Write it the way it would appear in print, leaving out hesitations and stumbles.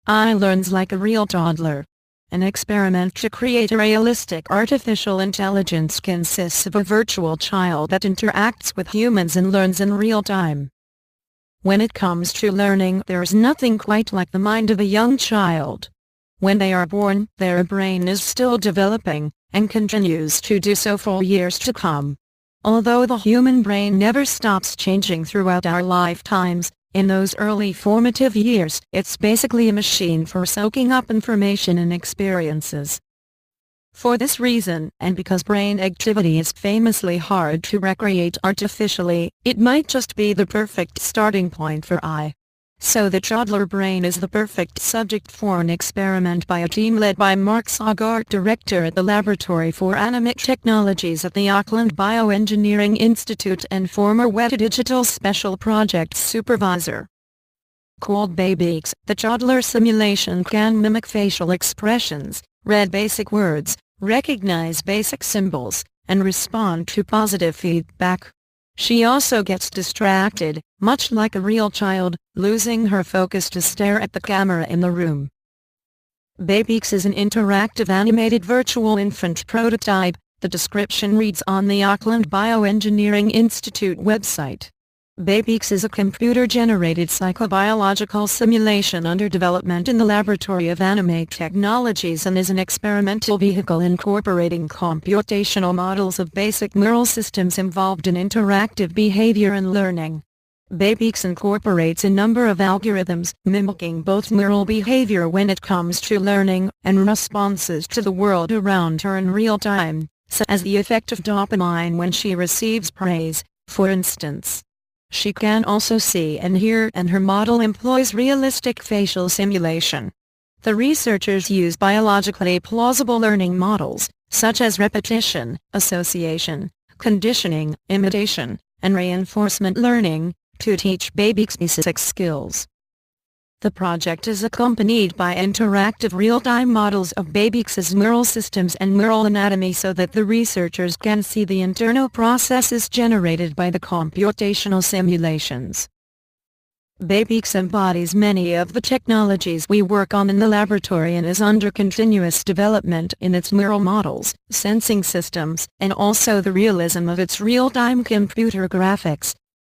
AI learns like a real toddler. An experiment to create a realistic artificial intelligence consists of a virtual child that interacts with humans and learns in real time. When it comes to learning, there's nothing quite like the mind of a young child. When they are born, their brain is still developing, and continues to do so for years to come. Although the human brain never stops changing throughout our lifetimes, in those early formative years, it's basically a machine for soaking up information and experiences. For this reason, and because brain activity is famously hard to recreate artificially, it might just be the perfect starting point for AI. So the toddler brain is the perfect subject for an experiment by a team led by Mark Sogart, director at the Laboratory for Animate Technologies at the Auckland Bioengineering Institute and former Weta Digital Special Projects supervisor. Called BabyX, the toddler simulation can mimic facial expressions, read basic words, recognize basic symbols, and respond to positive feedback. She also gets distracted, much like a real child, losing her focus to stare at the camera in the room. BabyX is an interactive animated virtual infant prototype, the description reads on the Auckland Bioengineering Institute website. BabyX is a computer-generated psychobiological simulation under development in the Laboratory of Animate Technologies and is an experimental vehicle incorporating computational models of basic neural systems involved in interactive behavior and learning. BabyX incorporates a number of algorithms mimicking both neural behavior when it comes to learning and responses to the world around her in real time, such as the effect of dopamine when she receives praise, for instance. She can also see and hear, and her model employs realistic facial simulation. The researchers use biologically plausible learning models, such as repetition, association, conditioning, imitation, and reinforcement learning, to teach BabyX basic skills. The project is accompanied by interactive real-time models of BabyX's neural systems and neural anatomy so that the researchers can see the internal processes generated by the computational simulations. BabyX embodies many of the technologies we work on in the laboratory and is under continuous development in its neural models, sensing systems, and also the realism of its real-time computer graphics,